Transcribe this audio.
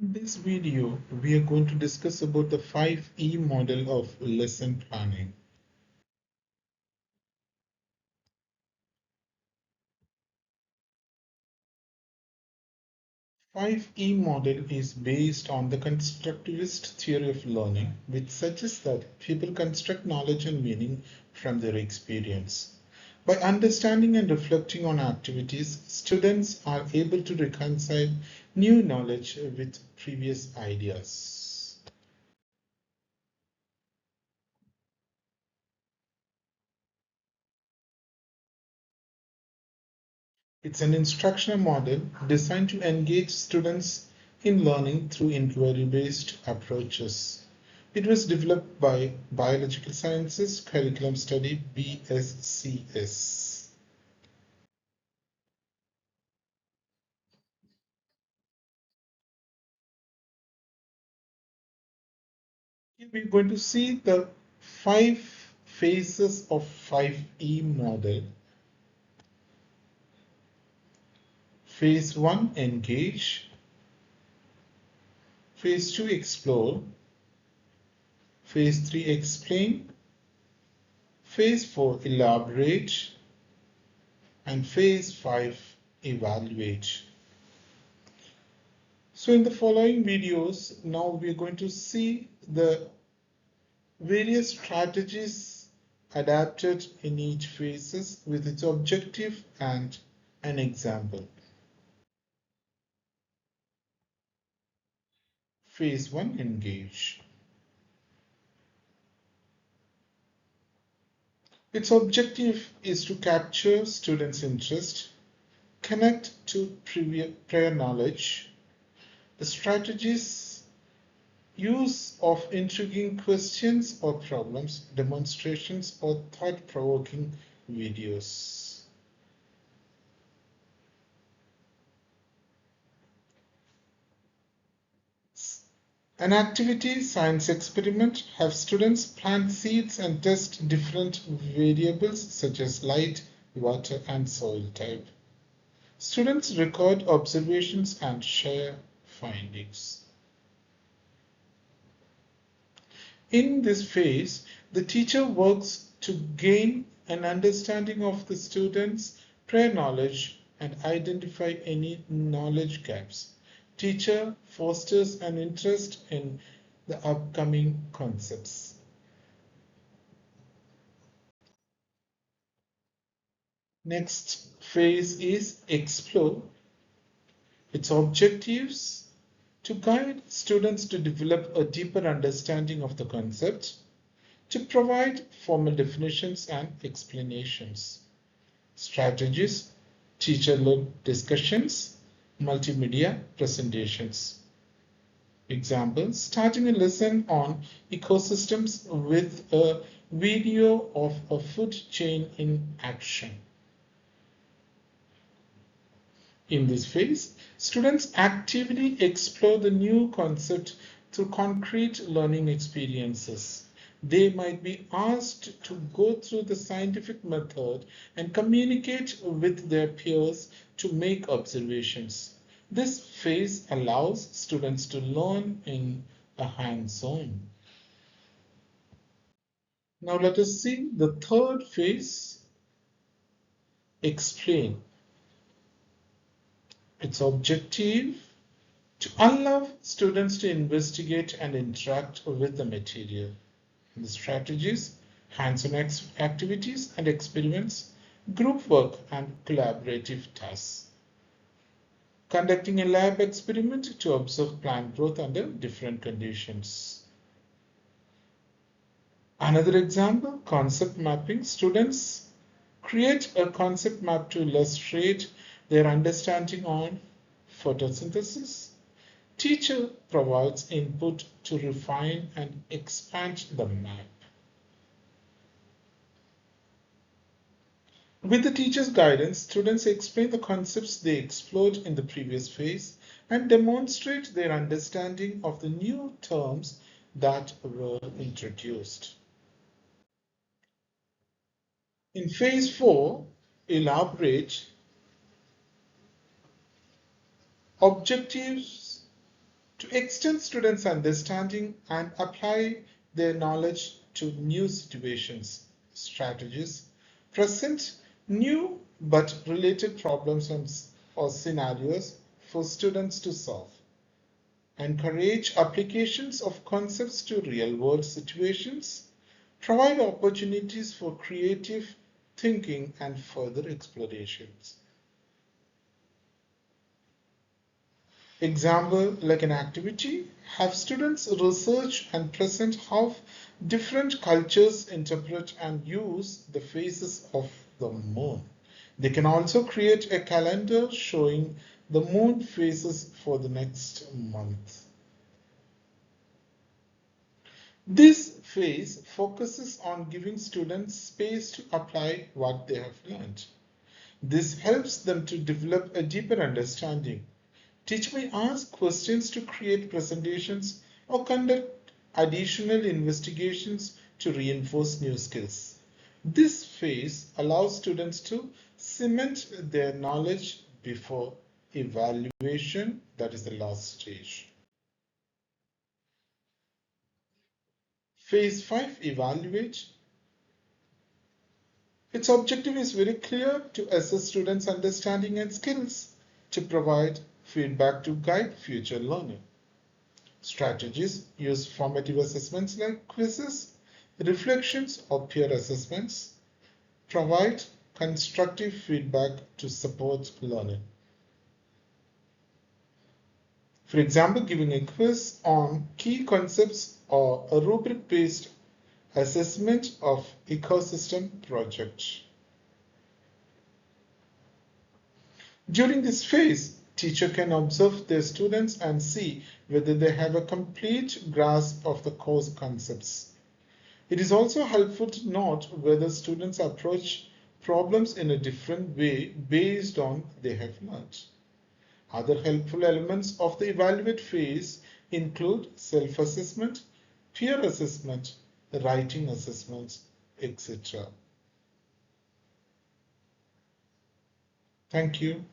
In this video, we are going to discuss about the 5E model of lesson planning. 5E model is based on the constructivist theory of learning, which suggests that people construct knowledge and meaning from their experience. By understanding and reflecting on activities, students are able to reconcile new knowledge with previous ideas. It's an instructional model designed to engage students in learning through inquiry-based approaches. It was developed by Biological Sciences Curriculum Study (BSCS). Here we're going to see the 5 phases of 5E model. Phase 1, engage. Phase 2, explore. Phase 3, explain. Phase 4, elaborate. And phase 5, evaluate. So in the following videos, now we're going to see the various strategies adapted in each phases with its objective and an example. Phase 1, engage. Its objective is to capture students' interest, connect to prior knowledge. The strategies: use of intriguing questions or problems, demonstrations, or thought-provoking videos. An activity science experiment: have students plant seeds and test different variables such as light, water, and soil type. Students record observations and share findings. In this phase, the teacher works to gain an understanding of the students' prior knowledge and identify any knowledge gaps. Teacher fosters an interest in the upcoming concepts. Next phase is explore. Its objectives: to guide students to develop a deeper understanding of the concept, to provide formal definitions and explanations. Strategies: teacher-led discussions, multimedia presentations. Example: starting a lesson on ecosystems with a video of a food chain in action. In this phase, students actively explore the new concept through concrete learning experiences. They might be asked to go through the scientific method and communicate with their peers to make observations. This phase allows students to learn in a hands-on. Now let us see the third phase, explain. Its objective: to allow students to investigate and interact with the material. The strategies: hands-on activities and experiments, group work, and collaborative tasks. Conducting a lab experiment to observe plant growth under different conditions. Another example, concept mapping. Students create a concept map to illustrate their understanding on photosynthesis. Teacher provides input to refine and expand the map. With the teacher's guidance, students explain the concepts they explored in the previous phase and demonstrate their understanding of the new terms that were introduced. In phase 4, elaborate. Objectives: to extend students' understanding and apply their knowledge to new situations, strategies, present new but related problems or scenarios for students to solve, encourage applications of concepts to real-world situations, provide opportunities for creative thinking and further explorations. Example, like an activity, have students research and present how different cultures interpret and use the phases of the moon. They can also create a calendar showing the moon phases for the next month. This phase focuses on giving students space to apply what they have learned. This helps them to develop a deeper understanding. Teacher may ask questions to create presentations or conduct additional investigations to reinforce new skills. This phase allows students to cement their knowledge before evaluation, that is the last stage. Phase 5, evaluate. Its objective is very clear: to assess students' understanding and skills, to provide feedback to guide future learning. Strategies use formative assessments like quizzes, reflections, or peer assessments. Provide constructive feedback to support learning. For example, giving a quiz on key concepts or a rubric-based assessment of ecosystem project. During this phase, teacher can observe their students and see whether they have a complete grasp of the course concepts. It is also helpful to note whether students approach problems in a different way based on they have learned. Other helpful elements of the evaluate phase include self-assessment, peer assessment, writing assessments, etc. Thank you.